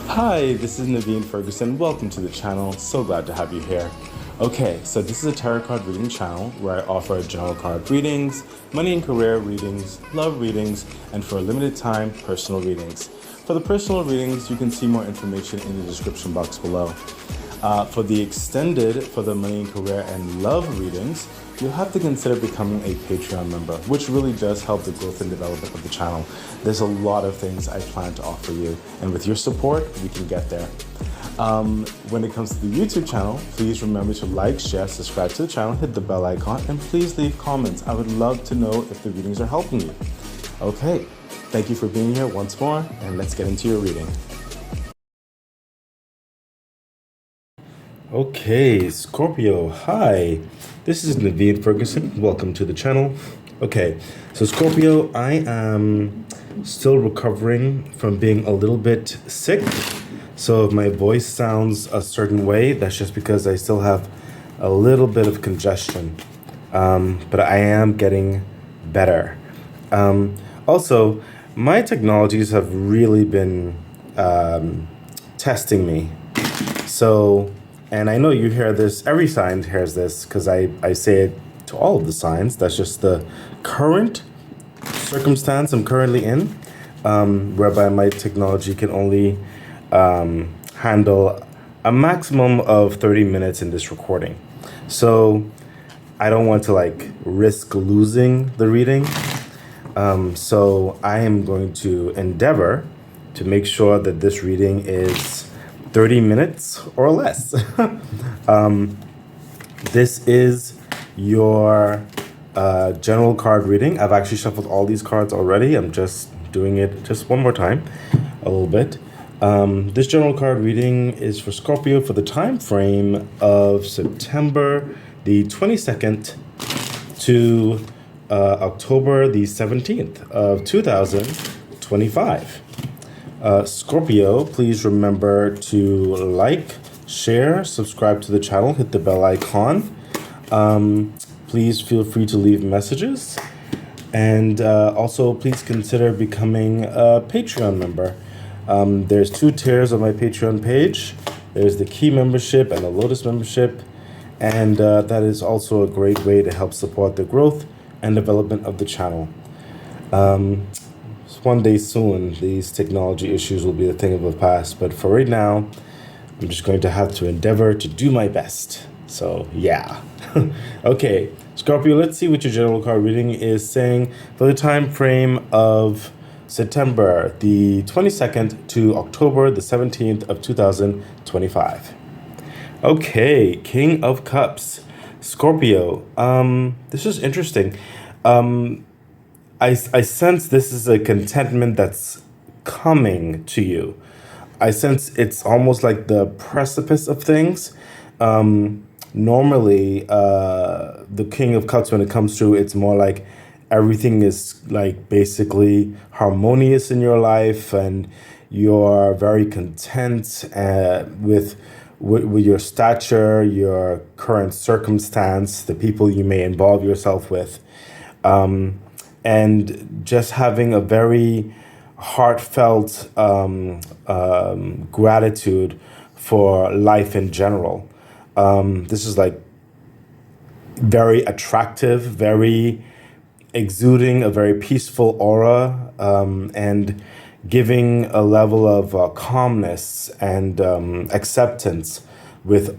Hi, this is Naveen Ferguson. Welcome to the channel. So glad to have you here. Okay, so this is a tarot card reading channel where I offer general card readings, money and career readings, love readings, and for a limited time, personal readings. For the personal readings, you can see more information in the description box below. For the money and career and love readings, you'll have to consider becoming a Patreon member, which really does help the growth and development of the channel. There's a lot of things I plan to offer you, and with your support, we can get there. When it comes to the YouTube channel, please remember to like, share, subscribe to the channel, hit the bell icon, and please leave comments. I would love to know if the readings are helping you. Okay, thank you for being here once more, and let's get into your reading. Okay, Scorpio, hi. This is Naveen Ferguson. Welcome to the channel. Okay, so Scorpio, I am still recovering from being a little bit sick. So if my voice sounds a certain way, that's just because I still have a little bit of congestion. But I am getting better. Also, my technologies have really been testing me. So, and I know you hear this, every sign hears this because I say it to all of the signs. That's just the current circumstance I'm currently in, whereby my technology can only handle a maximum of 30 minutes in this recording. So I don't want to risk losing the reading. So I am going to endeavor to make sure that this reading is 30 minutes or less. This is your general card reading. I've actually shuffled all these cards already. I'm just doing it just one more time, a little bit. This general card reading is for Scorpio for the time frame of September the 22nd to October the 17th of 2025. Scorpio, please remember to like, share, subscribe to the channel, hit the bell icon. Please feel free to leave messages. And also, please consider becoming a Patreon member. There's 2 tiers on my Patreon page. There's the Key membership and the Lotus membership. And that is also a great way to help support the growth and development of the channel. One day soon, these technology issues will be a thing of the past. But for right now, I'm just going to have to endeavor to do my best. So, yeah. Okay, Scorpio, let's see what your general card reading is saying for the time frame of September the 22nd to October the 17th of 2025. Okay, King of Cups. Scorpio, this is interesting. I sense this is a contentment that's coming to you. I sense it's almost like the precipice of things. Normally, the King of Cups, when it comes to, it's more like everything is basically harmonious in your life, and you're very content with your stature, your current circumstance, the people you may involve yourself with. And just having a very heartfelt gratitude for life in general. This is very attractive, very exuding a very peaceful aura, and giving a level of calmness and acceptance with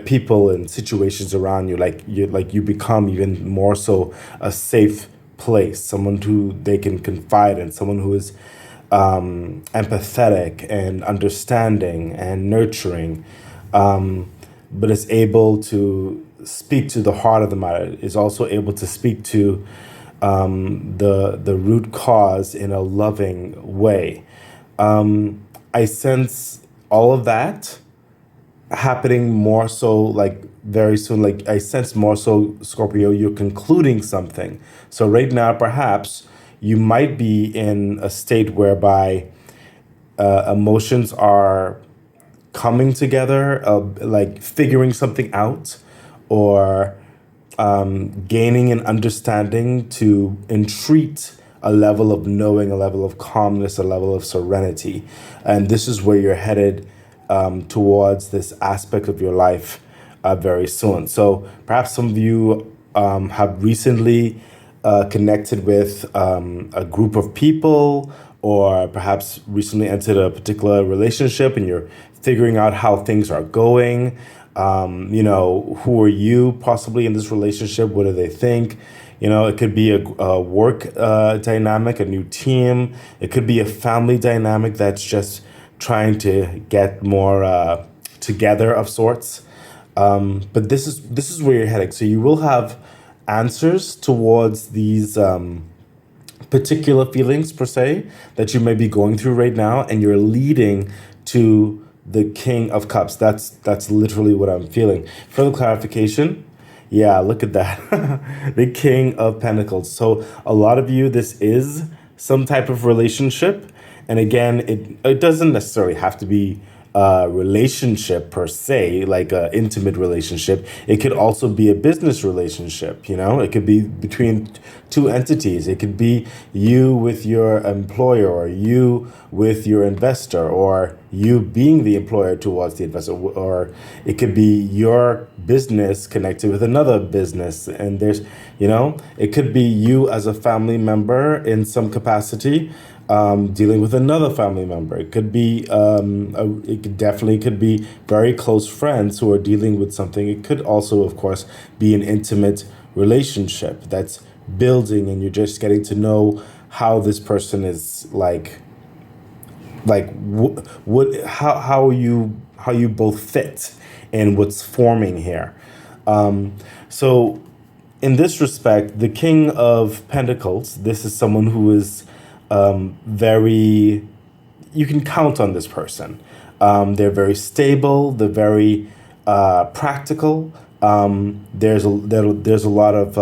people and situations around you. You become even more so a safe place, someone who they can confide in, someone who is empathetic and understanding and nurturing, but is able to speak to the heart of the matter, is also able to speak to the root cause in a loving way. I sense all of that happening more so very soon. I sense more so, Scorpio, you're concluding something. So right now, perhaps you might be in a state whereby emotions are coming together, figuring something out, or gaining an understanding to entreat a level of knowing, a level of calmness, a level of serenity. And this is where you're headed towards this aspect of your life very soon. So perhaps some of you have recently connected with a group of people, or perhaps recently entered a particular relationship and you're figuring out how things are going. Who are you possibly in this relationship? What do they think? It could be a work dynamic, a new team. It could be a family dynamic that's just trying to get more together of sorts. But this is where you're heading. So you will have answers towards these particular feelings per se that you may be going through right now, and you're leading to the King of Cups. That's literally what I'm feeling. Further clarification. Yeah, look at that. The King of Pentacles. So a lot of you, this is some type of relationship. And again, it doesn't necessarily have to be a relationship per se, like an intimate relationship. It could also be a business relationship, It could be between two entities. It could be you with your employer, or you with your investor, or you being the employer towards the investor, or it could be your business connected with another business. And it could be you as a family member in some capacity, dealing with another family member. It could be, could be very close friends who are dealing with something. It could also, of course, be an intimate relationship that's building, and you're just getting to know how this person is how you both fit and what's forming here. So in this respect, the King of Pentacles, this is someone who is you can count on this person. They're very stable. They're very practical. There's a lot of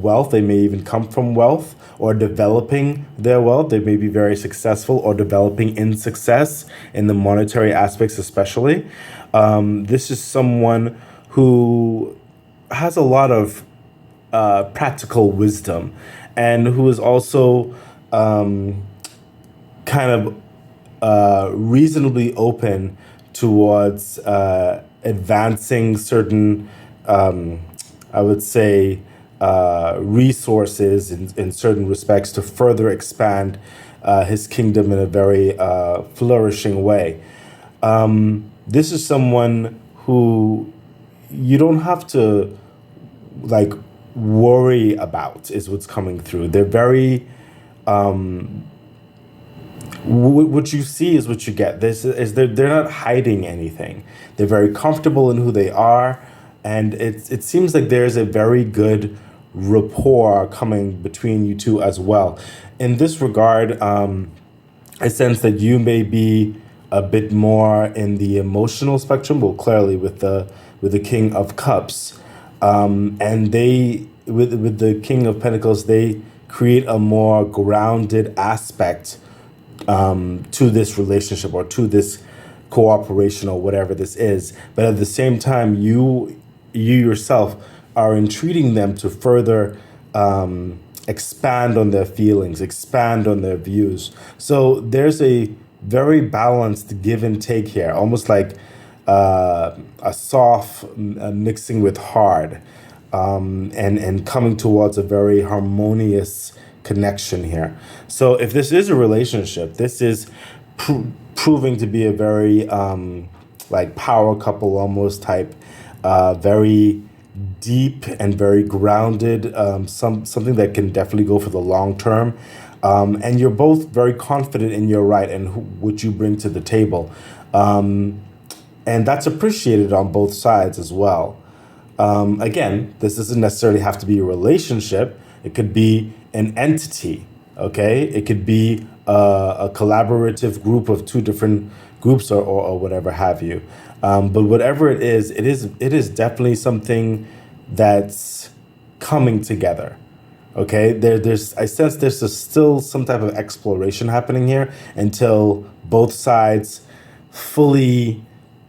wealth. They may even come from wealth, or developing their wealth. They may be very successful or developing in success in the monetary aspects, especially. This is someone who has a lot of practical wisdom, and who is also kind of reasonably open towards advancing certain, I would say, resources in certain respects to further expand his kingdom in a very flourishing way. This is someone who you don't have to worry about, is what's coming through. They're very what you see is what you get. They're not hiding anything. They're very comfortable in who they are, and it seems like there's a very good rapport coming between you two as well. In this regard, I sense that you may be a bit more in the emotional spectrum. Well, clearly with the King of Cups, and they with the King of Pentacles, they create a more grounded aspect to this relationship, or to this cooperation, or whatever this is. But at the same time, you yourself are entreating them to further expand on their feelings, expand on their views. So there's a very balanced give and take here, almost like a soft mixing with hard, and coming towards a very harmonious connection here. So if this is a relationship, this is proving to be a very power couple almost type, very deep and very grounded, something that can definitely go for the long term. And you're both very confident in your right and what you bring to the table. And that's appreciated on both sides as well. Again, this doesn't necessarily have to be a relationship. It could be an entity, okay? It could be a collaborative group of two different groups, or whatever have you. But whatever it is definitely something that's coming together, okay? I sense there's still some type of exploration happening here until both sides fully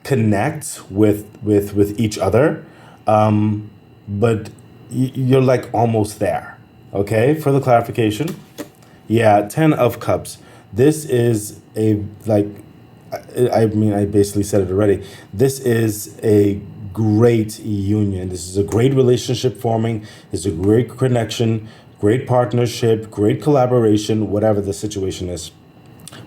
connect with each other. But you're almost there. Okay, further clarification. Yeah, 10 of cups. This is a like I mean I basically said it already. This is a great union. This is a great relationship forming. It's a great connection, great partnership, great collaboration, whatever the situation is.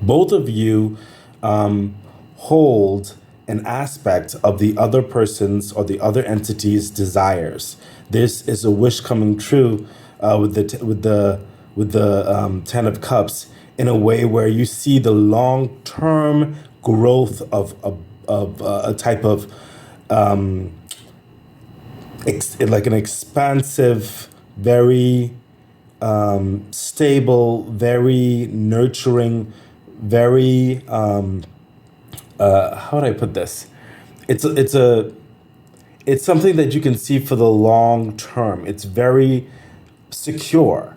Both of you hold an aspect of the other person's or the other entity's desires. This is a wish coming true with the 10 of cups in a way where you see the long term growth of a type of like an expansive, very stable, very nurturing, very how do I put this? It's it's something that you can see for the long term. It's very secure.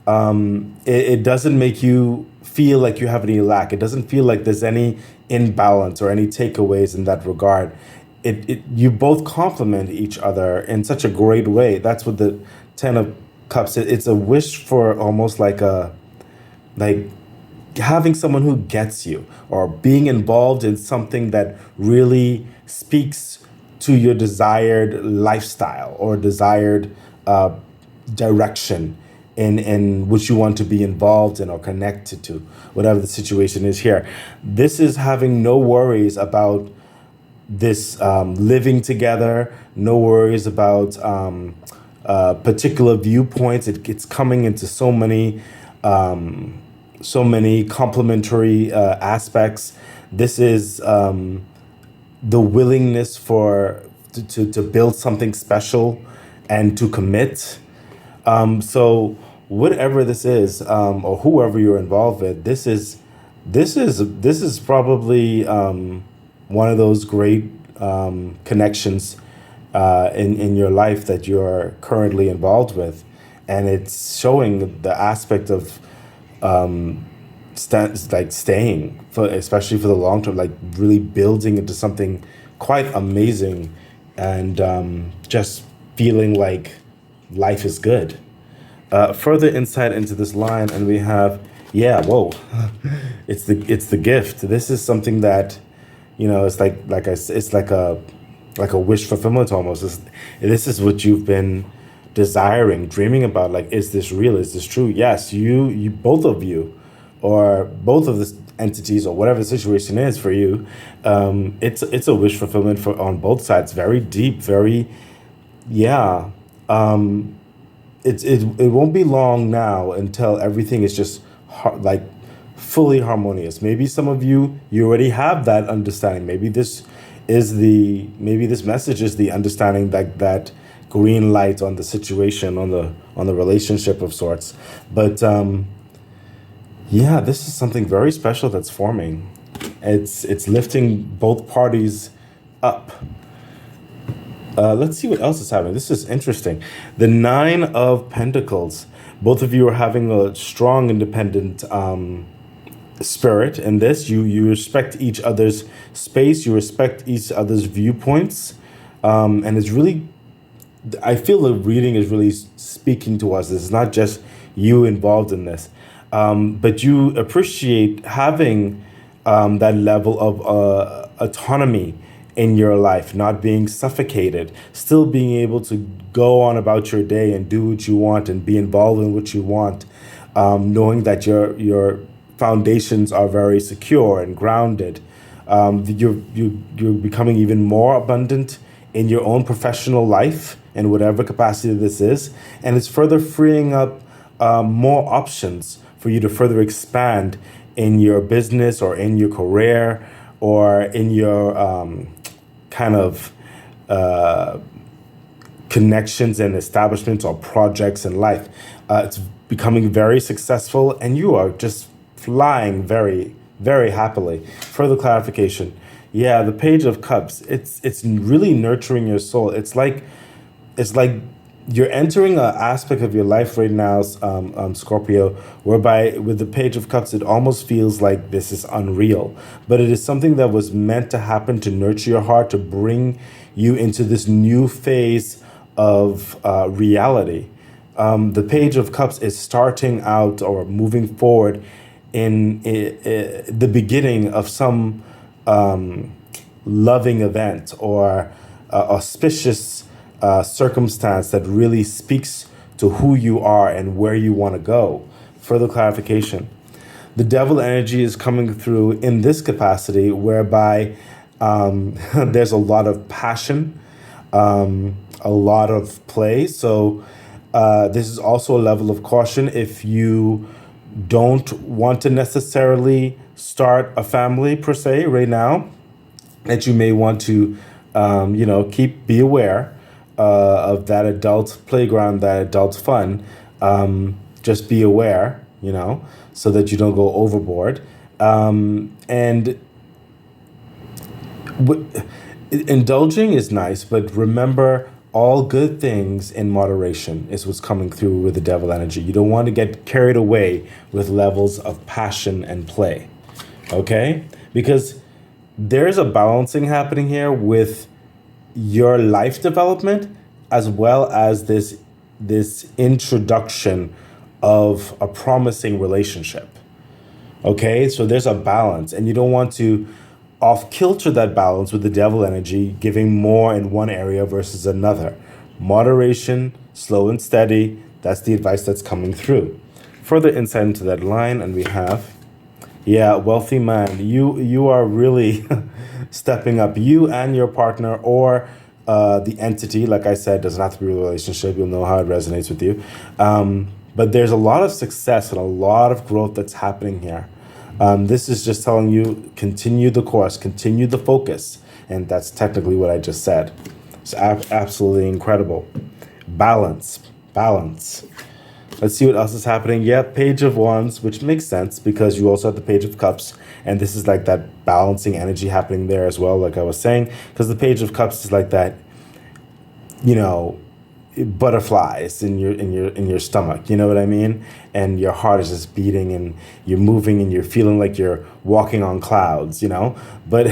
It doesn't make you feel like you have any lack. It doesn't feel like there's any imbalance or any takeaways in that regard. You both complement each other in such a great way. That's what the 10 of cups. It's a wish for almost like having someone who gets you or being involved in something that really speaks to your desired lifestyle or desired uh, direction in which you want to be involved in or connected to, whatever the situation is here. This is having no worries about this living together, no worries about particular viewpoints. It's coming into so many complementary aspects. This is the willingness to build something special and to commit. So whatever this is, or whoever you're involved with, this is probably one of those great connections in your life that you're currently involved with, and it's showing the aspect of like staying for, especially for the long term, like really building into something quite amazing, and just feeling like life is good. Further insight into this line, and we have, yeah, whoa, it's the gift. This is something that, it's it's like a wish fulfillment almost. This is what you've been desiring, dreaming about. Like, is this real? Is this true? Yes, you both of you, or both of the entities, or whatever the situation is for you. It's a wish fulfillment for on both sides. Very deep, very, yeah. It won't be long now until everything is just like fully harmonious. Maybe some of you already have that understanding. Maybe this message is the understanding, that green light on the situation, on the relationship of sorts. But yeah, this is something very special that's forming. It's lifting both parties up. Let's see what else is happening. This is interesting. The 9 of Pentacles. Both of you are having a strong, independent spirit in this. You respect each other's space. You respect each other's viewpoints, and it's really. I feel the reading is really speaking to us. It's not just you involved in this, but you appreciate having that level of autonomy in your life, not being suffocated, still being able to go on about your day and do what you want and be involved in what you want, knowing that your foundations are very secure and grounded. You're becoming even more abundant in your own professional life in whatever capacity this is, and it's further freeing up more options for you to further expand in your business or in your career or in your kind of connections and establishments or projects in life. It's becoming very successful, and you are just flying very, very happily. Further clarification. Yeah, the Page of Cups. It's really nurturing your soul. It's like you're entering an aspect of your life right now, Scorpio, whereby with the Page of Cups, it almost feels like this is unreal. But it is something that was meant to happen to nurture your heart, to bring you into this new phase of reality. The Page of Cups is starting out or moving forward in the beginning of some loving event or auspicious circumstance that really speaks to who you are and where you want to go. Further clarification. The devil energy is coming through in this capacity whereby there's a lot of passion, a lot of play. So this is also a level of caution if you don't want to necessarily start a family per se right now, that you may want to, be aware of that adult playground, that adult fun. Just be aware, so that you don't go overboard. And indulging is nice, but remember, all good things in moderation is what's coming through with the devil energy. You don't want to get carried away with levels of passion and play, okay? Because there's a balancing happening here with your life development as well as this introduction of a promising relationship. Okay, so there's a balance, and you don't want to off kilter that balance with the devil energy, giving more in one area versus another. Moderation, slow and steady, that's the advice that's coming through. Further insight into that line, and we have, wealthy man, you are really stepping up. You and your partner or the entity, like I said, doesn't have to be a relationship. You'll know how it resonates with you. But there's a lot of success and a lot of growth that's happening here. This is just telling you, continue the course, continue the focus. And that's technically what I just said. It's absolutely incredible. Balance. Let's see what else is happening. Page of Wands, which makes sense because you also have the Page of Cups. And this is like that balancing energy happening there as well, like I was saying. Because the Page of Cups is like that, butterflies in your stomach, you know what I mean? And your heart is just beating and you're moving and you're feeling like you're walking on clouds, But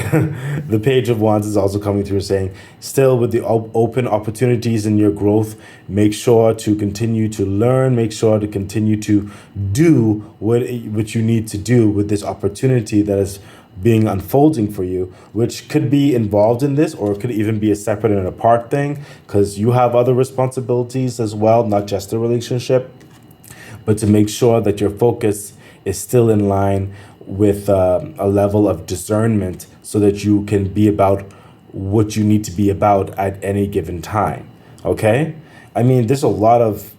the Page of Wands is also coming through saying, still with the open opportunities in your growth, make sure to continue to learn, make sure to continue to do what you need to do with this opportunity that is being unfolding for you, which could be involved in this, or it could even be a separate and apart thing, because you have other responsibilities as well, not just the relationship, but to make sure that your focus is still in line with a level of discernment so that you can be about what you need to be about at any given time. Okay? I mean, there's a lot of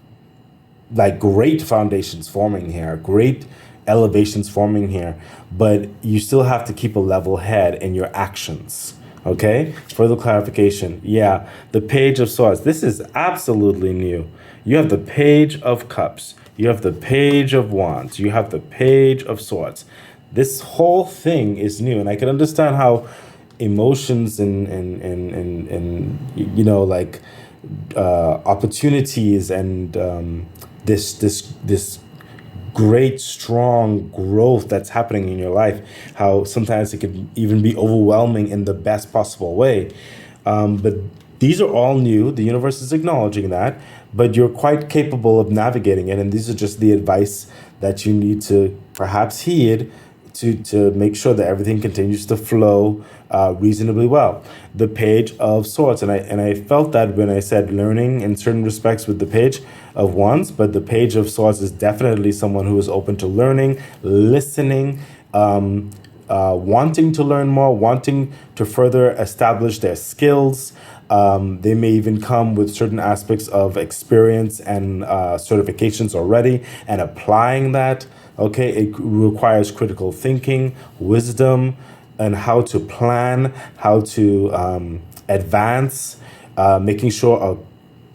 great foundations forming here, great elevations forming here, but you still have to keep a level head in your actions. Okay? Further clarification. The Page of Swords. This is absolutely new. You have the Page of Cups. You have the Page of Wands. You have the Page of Swords. This whole thing is new, and I can understand how emotions and opportunities and this great, strong growth that's happening in your life, how sometimes it can even be overwhelming in the best possible way. But these are all new. The universe is acknowledging that, but you're quite capable of navigating it. And these are just the advice that you need to perhaps heed to make sure that everything continues to flow reasonably well. The Page of Swords, and I felt that when I said learning in certain respects with the Page of Wands, but the Page of Swords is definitely someone who is open to learning, listening, wanting to learn more, wanting to further establish their skills. They may even come with certain aspects of experience and certifications already and applying that. Okay, it requires critical thinking, wisdom, and how to plan, how to advance, making sure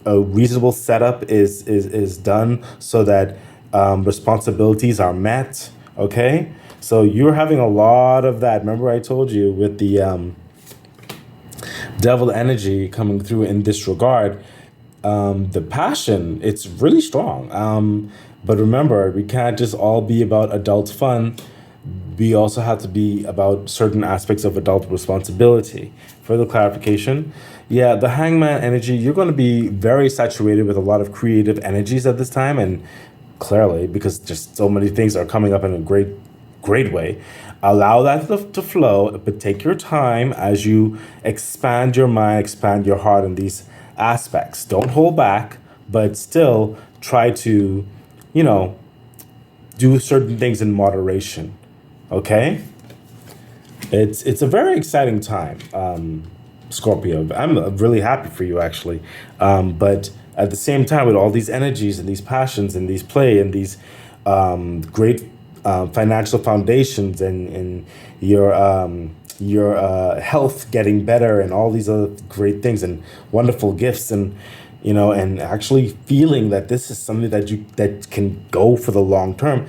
a reasonable setup is done so that responsibilities are met. Okay, so you're having a lot of that. Remember I told you with the devil energy coming through in this regard, the passion, it's really strong. But remember, we can't just all be about adult fun. we also have to be about certain aspects of adult responsibility. Further clarification, yeah, the hangman energy, you're going to be very saturated with a lot of creative energies at this time, and clearly, because just so many things are coming up in a great way. Allow that to flow, but take your time as you expand your mind, expand your heart in these aspects. Don't hold back, but still try to, you know, do certain things in moderation. Okay? It's a very exciting time, Scorpio. I'm really happy for you, actually. But at the same time, with all these energies and these passions and these play and these great financial foundations and your health getting better and all these other great things and wonderful gifts and and actually feeling that this is something that can go for the long term.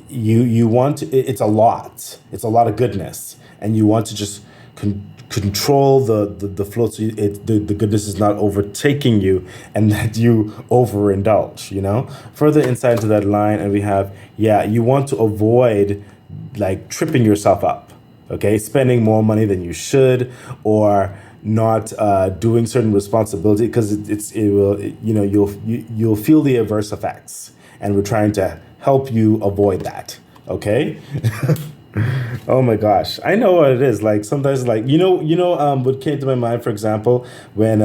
You want it's a lot of goodness, and you want to just control the flow, so the goodness is not overtaking you and that you overindulge. Further insight into that line, and we have, yeah, you want to avoid like tripping yourself up, okay, spending more money than you should, or not doing certain responsibility, because you'll feel the adverse effects, and we're trying to help you avoid that. Okay. Oh my gosh, I know what it is. Like sometimes, like what came to my mind, for example, when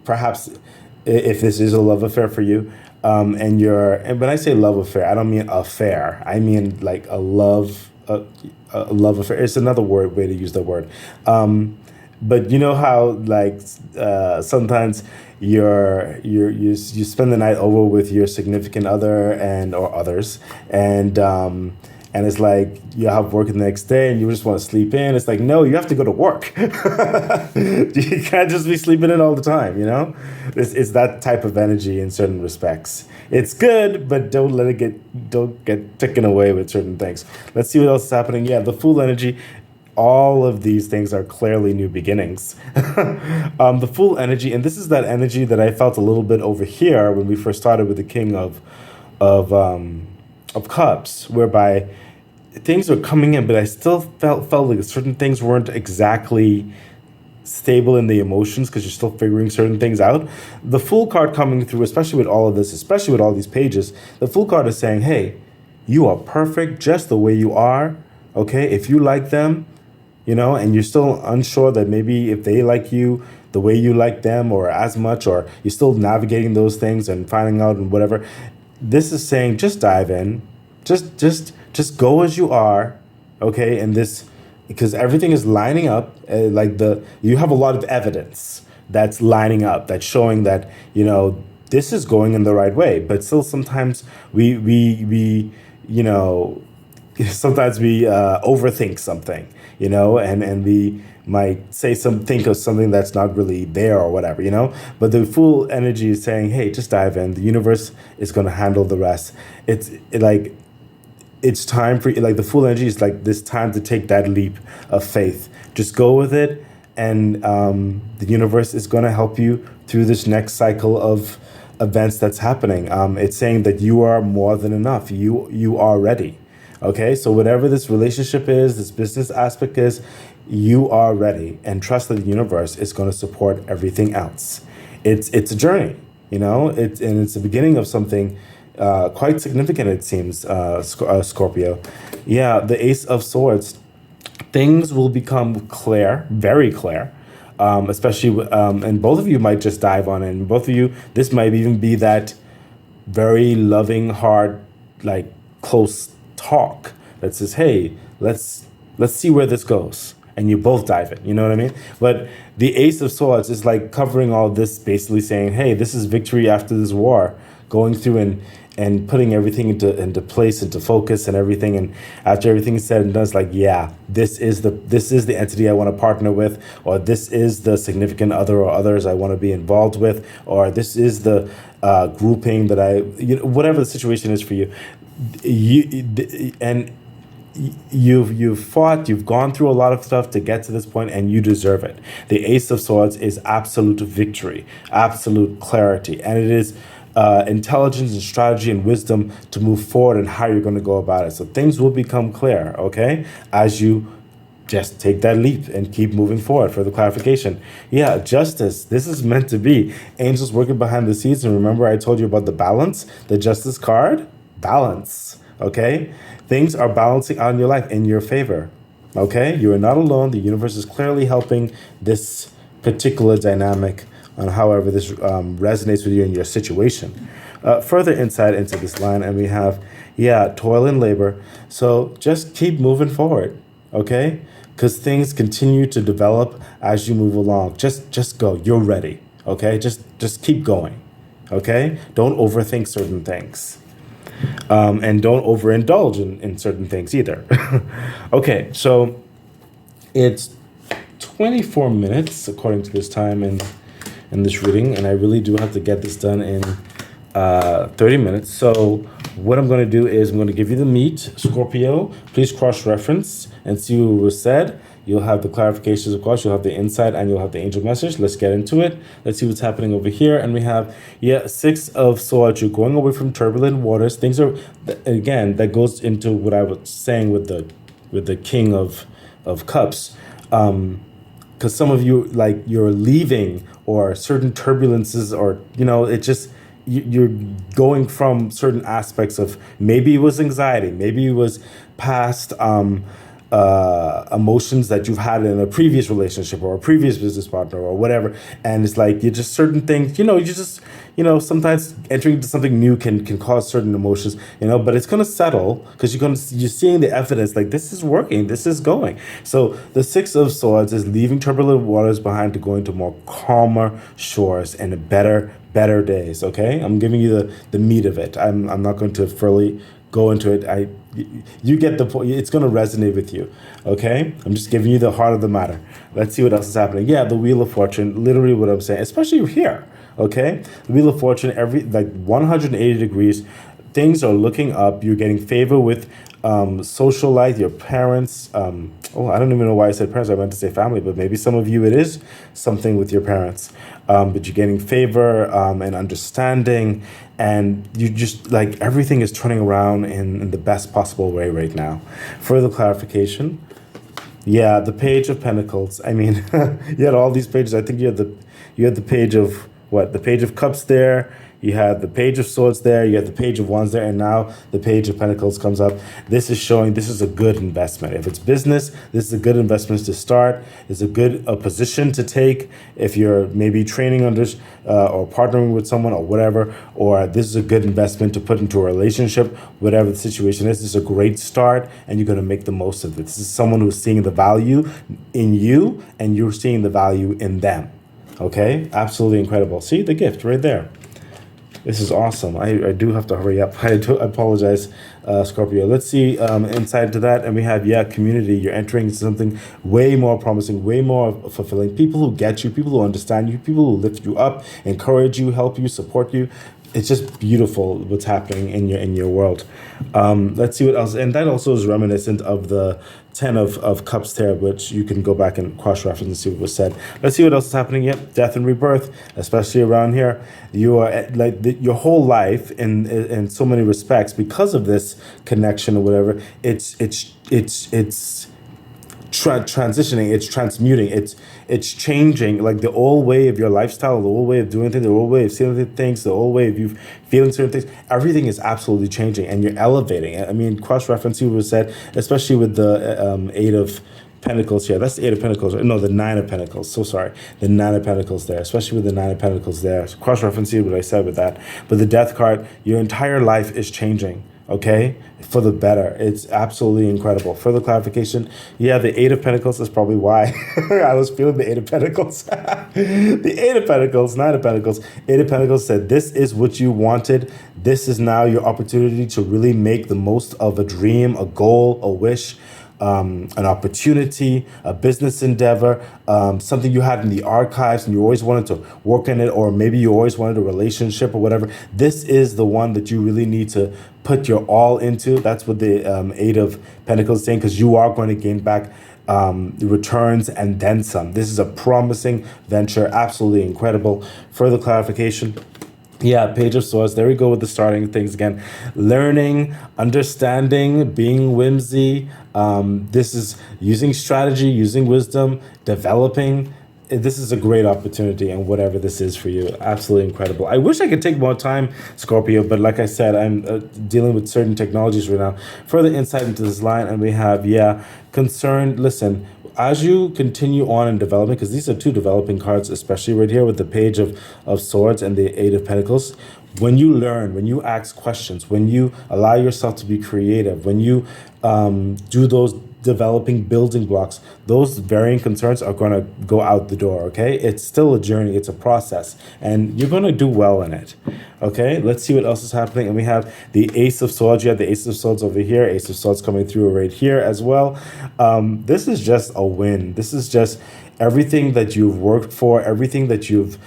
perhaps if this is a love affair for you, and when I say love affair, I don't mean affair. I mean like a love affair. It's another way to use the word. But you know how like sometimes you spend the night over with your significant other or others, and it's like you have work the next day and you just want to sleep in. It's like, no, you have to go to work. You can't just be sleeping in all the time. It's that type of energy in certain respects. It's good, but don't get taken away with certain things. Let's see what else is happening. Yeah, the Fool energy. All of these things are clearly new beginnings. The Fool energy, and this is that energy that I felt a little bit over here when we first started with the King of Cups, whereby things were coming in, but I still felt like certain things weren't exactly stable in the emotions, because you're still figuring certain things out. The Fool card coming through, especially with all of this, especially with all these pages, the Fool card is saying, hey, you are perfect just the way you are. Okay, if you like them, and you're still unsure that maybe if they like you the way you like them or as much, or you're still navigating those things and finding out and whatever, this is saying just dive in, just go as you are, okay? And this, because everything is lining up, you have a lot of evidence that's lining up, that's showing that this is going in the right way. But still, sometimes we sometimes we overthink something, and we might think of something that's not really there or whatever, But the Fool energy is saying, hey, just dive in. The universe is going to handle the rest. It's time for, like, the Fool energy is like this time to take that leap of faith. Just go with it, and the universe is going to help you through this next cycle of events that's happening. It's saying that you are more than enough. You are ready. Okay, so whatever this relationship is, this business aspect is, you are ready, and trust that the universe is going to support everything else. It's a journey, it's the beginning of something quite significant, it seems, Scorpio. Yeah, the Ace of Swords. Things will become clear, very clear, especially, and both of you might just dive on it, and both of you, this might even be that very loving, hard, like, close talk that says, hey, let's see where this goes, and you both dive in, you know what I mean? But the Ace of Swords is like covering all this, basically saying, hey, this is victory after this war, going through and putting everything into place, into focus and everything. And after everything is said and done, it's like, yeah, this is the entity I want to partner with, or this is the significant other or others I want to be involved with, or this is the grouping that whatever the situation is for you. You've fought, you've gone through a lot of stuff to get to this point, and you deserve it. The Ace of Swords is absolute victory, absolute clarity, and it is intelligence and strategy and wisdom to move forward and how you're going to go about it. So things will become clear, okay, as you just take that leap and keep moving forward. For the clarification, yeah, justice. This is meant to be angels working behind the scenes. And remember, I told you about the balance, the justice card, balance. Okay, things are balancing out in your life in your favor. Okay, you are not alone. The universe is clearly helping this particular dynamic on however this resonates with you in your situation. Further insight into this line, and we have, yeah, toil and labor. So just keep moving forward, okay? Because things continue to develop as you move along. Just go. You're ready, okay? Just keep going, okay? Don't overthink certain things. And don't overindulge in certain things either. Okay, so it's 24 minutes according to this time in this reading, and I really do have to get this done in 30 minutes. So what I'm going to do is I'm going to give you the meat, Scorpio. Please cross-reference and see what was said. You'll have the clarifications, of course. You'll have the insight, and you'll have the angel message. Let's get into it. Let's see what's happening over here. And we have, yeah, Six of Swords. You're going away from turbulent waters. Things are, again, that goes into what I was saying with the King of Cups. Because some of you, like, you're leaving or certain turbulences, or, you know, it just, you're going from certain aspects of, maybe it was anxiety, maybe it was past emotions that you've had in a previous relationship or a previous business partner or whatever. And it's like, you just certain things, sometimes entering into something new can cause certain emotions, but it's going to settle because you're seeing the evidence, like, this is working, this is going. So the Six of Swords is leaving turbulent waters behind to go into more calmer shores and better days. Okay, I'm giving you the meat of it. I'm not going to fully go into it. You get the point. It's going to resonate with you. Okay, I'm just giving you the heart of the matter. Let's see what else is happening. Yeah, the Wheel of Fortune, literally what I'm saying, especially here. Okay, the Wheel of Fortune, 180 degrees, things are looking up. You're getting favor with social life, your parents. I don't even know why I said parents. I meant to say family, but maybe some of you it is something with your parents. But you're getting favor and understanding, and you just, like, everything is turning around in the best possible way right now. Further clarification. Yeah, the Page of Pentacles. I mean, you had all these pages. I think you had the Page of what? The Page of Cups there. You had the Page of Swords there, you had the Page of Wands there, and now the Page of Pentacles comes up. This is showing this is a good investment. If it's business, this is a good investment to start. It's a good position to take if you're maybe training under or partnering with someone or whatever, or this is a good investment to put into a relationship, whatever the situation is. This is a great start, and you're going to make the most of it. This is someone who's seeing the value in you, and you're seeing the value in them. Okay? Absolutely incredible. See the gift right there. This is awesome. I do have to hurry up. I apologize, Scorpio. Let's see inside to that. And we have, community. You're entering into something way more promising, way more fulfilling. People who get you, people who understand you, people who lift you up, encourage you, help you, support you. It's just beautiful what's happening in your world. Let's see what else. And that also is reminiscent of the 10 of Cups there, which you can go back and cross-reference and see what was said. Let's see what else is happening. Yep, death and rebirth, especially around here. You are your whole life in so many respects, because of this connection or whatever. It's transitioning, it's transmuting, it's changing, like the old way of your lifestyle, the old way of doing things, the old way of seeing things, the old way of you feeling certain things. Everything is absolutely changing, and you're elevating. I mean, cross-referencing what was said, especially with the Eight of Pentacles here. That's the Eight of Pentacles. No, the Nine of Pentacles. So sorry. The Nine of Pentacles there, especially with the Nine of Pentacles there. So cross-referencing what I said with that. But the Death card, your entire life is changing. Okay, for the better. It's absolutely incredible. Further clarification, the Eight of Pentacles is probably why I was feeling the Eight of Pentacles. The Eight of Pentacles, Nine of Pentacles. Eight of Pentacles said, this is what you wanted. This is now your opportunity to really make the most of a dream, a goal, a wish, an opportunity, a business endeavor, something you had in the archives and you always wanted to work on it, or maybe you always wanted a relationship or whatever. This is the one that you really need to put your all into. That's what the Eight of Pentacles is saying, because you are going to gain back returns and then some. This is a promising venture, absolutely incredible. Further clarification. Yeah, Page of Swords. There we go with the starting things again. Learning, understanding, being whimsy. This is using strategy, using wisdom, developing. This is a great opportunity, and whatever this is for you, absolutely incredible. I wish I could take more time, Scorpio, but like I said, I'm dealing with certain technologies right now. Further insight into this line, and we have, yeah, concerned. Listen, as you continue on in development, because these are two developing cards, especially right here with the Page of Swords and the Eight of Pentacles. When you learn, when you ask questions, when you allow yourself to be creative, when you do those developing building blocks, those varying concerns are going to go out the door. Okay, it's still a journey, it's a process, and you're going to do well in it. Okay, let's see what else is happening. And we have the Ace of Swords. You have the Ace of Swords over here, Ace of Swords coming through right here as well. This is just a win. This is just everything that you've worked for, everything that you've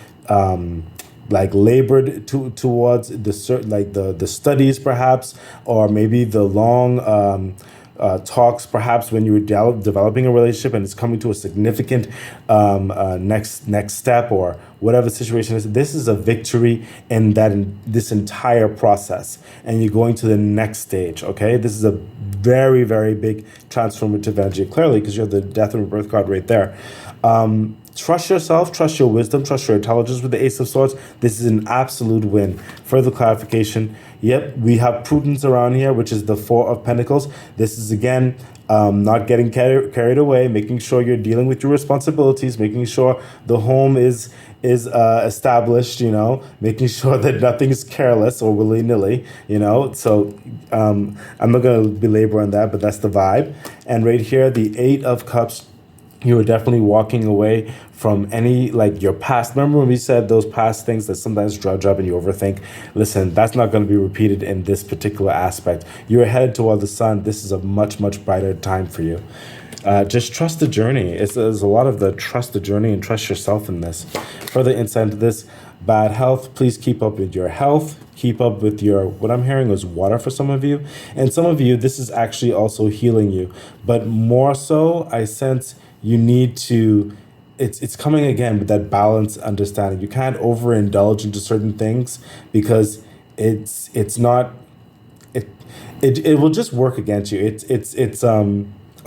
like labored towards, the studies perhaps, or maybe the long talks perhaps when you were developing a relationship and it's coming to a significant next step or whatever the situation is. This is a victory in this entire process, and you're going to the next stage. Okay, this is a very, very big transformative energy, clearly, because you have the Death and Rebirth card right there. Trust yourself, trust your wisdom, trust your intelligence with the Ace of Swords. This is an absolute win. Further clarification, yep, we have prudence around here, which is the Four of Pentacles. This is, again, not getting carried away, making sure you're dealing with your responsibilities, making sure the home is established, making sure that nothing's careless or willy-nilly, So I'm not going to belabor on that, but that's the vibe. And right here, the Eight of Cups, you are definitely walking away from any, your past. Remember when we said those past things that sometimes drudge up and you overthink? Listen, that's not going to be repeated in this particular aspect. You're headed toward the sun. This is a much, much brighter time for you. Just trust the journey. There's a lot of the trust the journey and trust yourself in this. Further insight into this, bad health, please keep up with your health. Keep up with what I'm hearing is water for some of you. And some of you, this is actually also healing you. But more so, I sense you need to, it's coming again with that balanced understanding. You can't overindulge into certain things because it will just work against you.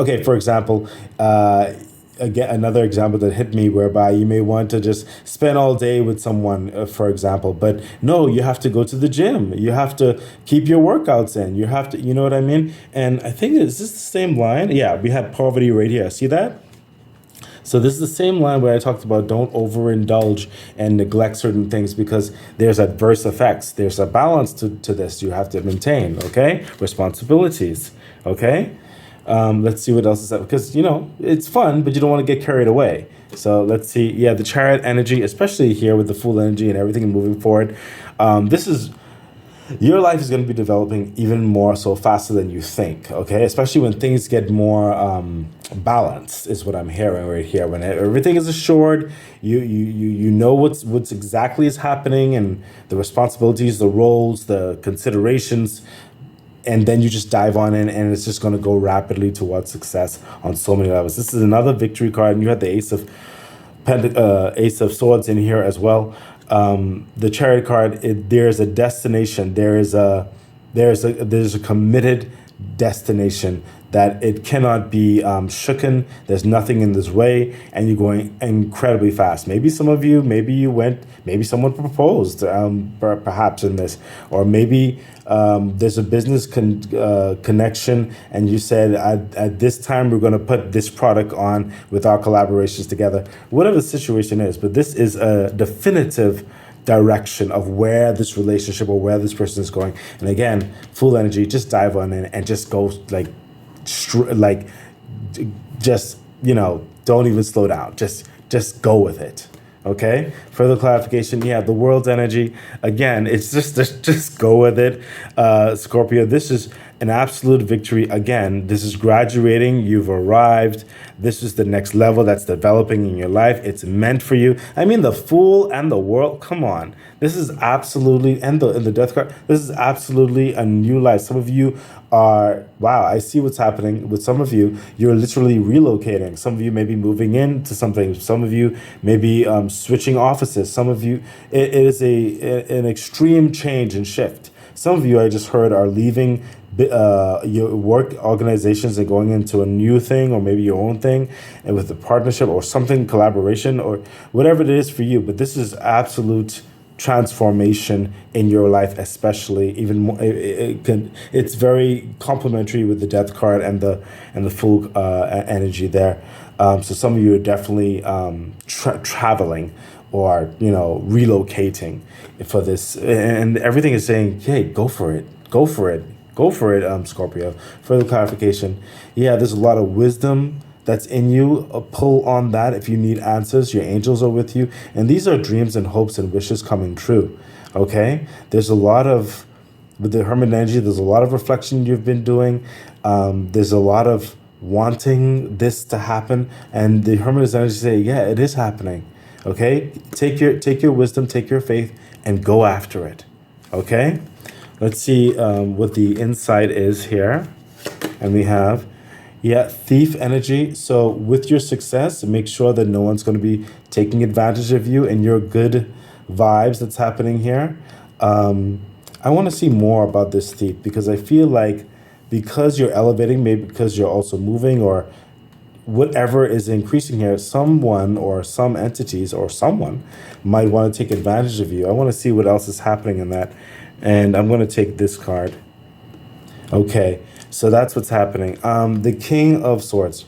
Okay, for example, again, another example that hit me, whereby you may want to just spend all day with someone, for example, but no, you have to go to the gym. You have to keep your workouts in. You have to, you know what I mean? And I think, is this the same line? Yeah, we had poverty right here. See that? So this is the same line where I talked about don't overindulge and neglect certain things because there's adverse effects. There's a balance to this you have to maintain, okay? Responsibilities, okay? Let's see what else is up, because, it's fun, but you don't want to get carried away. So let's see. Yeah, the Chariot energy, especially here with the Fool energy and everything moving forward. Your life is going to be developing even more so faster than you think, okay? Especially when things get more balanced, is what I'm hearing right here. When everything is assured, you know what's exactly is happening, and the responsibilities, the roles, the considerations, and then you just dive on in, and it's just going to go rapidly towards success on so many levels. This is another victory card, and you had the Ace of Swords in here as well. The Chariot card, there's a destination. There's a committed destination that it cannot be shooken. There's nothing in this way, and you're going incredibly fast. Maybe some of you, maybe someone proposed, perhaps in this, or maybe there's a business connection, and you said at this time we're going to put this product on with our collaborations together. Whatever the situation is, but this is a definitive direction of where this relationship or where this person is going. And again, Full energy, just dive on in and just go don't even slow down. Just go with it. Okay. Further clarification. Yeah, the World's energy. Again, it's just go with it, Scorpio. This is an absolute victory again. This is graduating. You've arrived. This is the next level that's developing in your life. It's meant for you. I mean, the Fool and the World. Come on. This is absolutely, and the Death card, this is absolutely a new life. Some of you are, wow, I see what's happening with some of you. You're literally relocating. Some of you may be moving into something. Some of you may be switching offices. Some of you, it is an extreme change and shift. Some of you, I just heard, are leaving your work organizations and going into a new thing, or maybe your own thing, and with a partnership or something, collaboration, or whatever it is for you. But this is absolute transformation in your life, especially even more. It's very complementary with the Death card and the Fool energy there. So some of you are definitely traveling or relocating for this, and everything is saying, hey, go for it, go for it, go for it, Scorpio. Further clarification, yeah, there's a lot of wisdom that's in you. Pull on that if you need answers. Your angels are with you, and these are dreams and hopes and wishes coming true. Okay, there's a lot of, with the Hermit energy, there's a lot of reflection you've been doing. There's a lot of wanting this to happen, and the Hermit energy say, yeah, it is happening. Okay, take your wisdom, take your faith, and go after it. Okay, let's see what the insight is here, and we have, yeah, Thief energy. So with your success, make sure that no one's going to be taking advantage of you and your good vibes that's happening here. I want to see more about this Thief, because I feel like because you're elevating, maybe because you're also moving, or whatever is increasing here, someone or some entities or someone might want to take advantage of you. I want to see what else is happening in that. And I'm going to take this card. Okay, so that's what's happening. The King of Swords.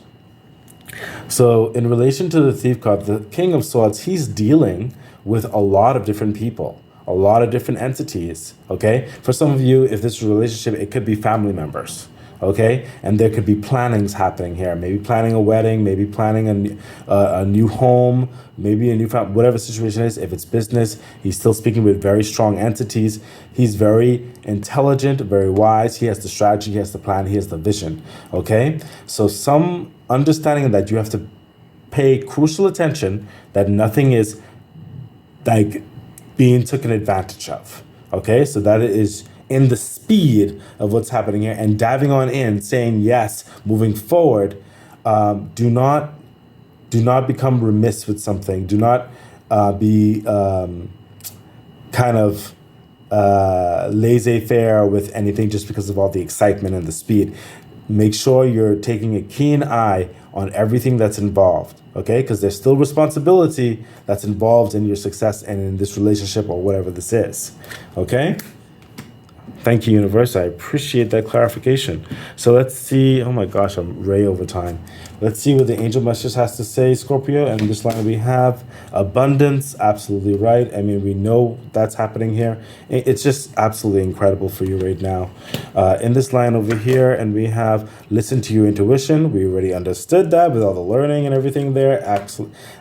So in relation to the Thief card, the King of Swords, he's dealing with a lot of different people, a lot of different entities, okay? For some of you, if this is a relationship, it could be family members. Okay, and there could be plannings happening here. Maybe planning a wedding, maybe planning a new home, maybe a new family, whatever the situation is. If it's business, he's still speaking with very strong entities. He's very intelligent, very wise. He has the strategy, he has the plan, he has the vision. Okay, so some understanding that you have to pay crucial attention that nothing is like being taken advantage of. Okay, so that is in the speed of what's happening here, and diving on in, saying yes, moving forward. Do not become remiss with something. Do not be kind of laissez-faire with anything just because of all the excitement and the speed. Make sure you're taking a keen eye on everything that's involved, okay? Because there's still responsibility that's involved in your success and in this relationship or whatever this is, okay? Thank you, universe. I appreciate that clarification. So let's see. Oh my gosh, I'm way over time. Let's see what the angel message has to say, Scorpio. And in this line we have abundance. Absolutely right. I mean, we know that's happening here. It's just absolutely incredible for you right now. In this line over here, and we have listen to your intuition. We already understood that with all the learning and everything there.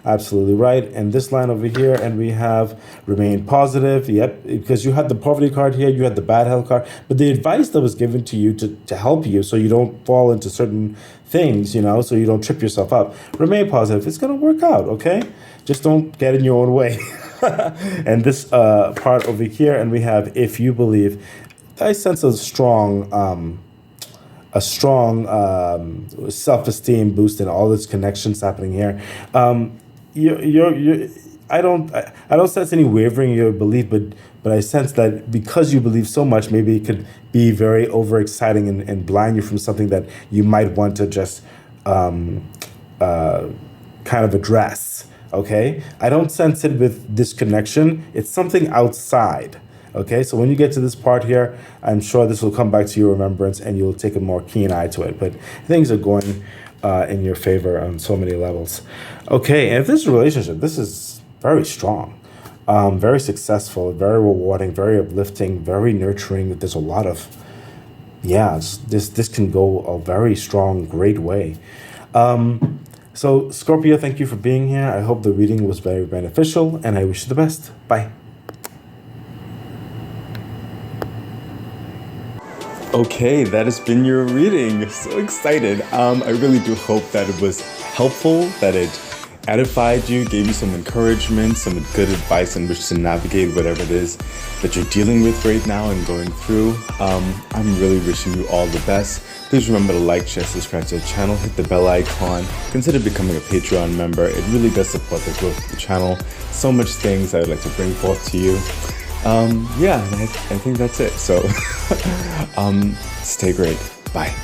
Absolutely right. In this line over here, and we have remain positive. Yep, because you had the poverty card here, you had the bad health card, but the advice that was given to you to help you so you don't fall into certain things, so you don't trip yourself up. Remain positive. It's going to work out, okay? Just don't get in your own way. And this part over here, and we have if you believe. I sense a strong self-esteem boost and all this connections happening here. I don't sense any wavering in your belief, but I sense that because you believe so much, maybe it could be very overexciting and blind you from something that you might want to just kind of address. Okay, I don't sense it with this connection. It's something outside. Okay, so when you get to this part here, I'm sure this will come back to your remembrance and you'll take a more keen eye to it. But things are going in your favor on so many levels. Okay, and if this is a relationship, this is very strong, very successful, very rewarding, very uplifting, very nurturing. There's a lot of, this can go a very strong, great way. So Scorpio, thank you for being here. I hope the reading was very beneficial, and I wish you the best. Bye. Okay, that has been your reading. So excited. I really do hope that it was helpful, that it edified you, gave you some encouragement, some good advice in which to navigate whatever it is that you're dealing with right now and going through. I'm really wishing you all the best. Please remember to like, share, subscribe to the channel, hit the bell icon, consider becoming a Patreon member. It really does support the growth of the channel. So much things I would like to bring forth to you. Yeah, I think that's it. So stay great. Bye.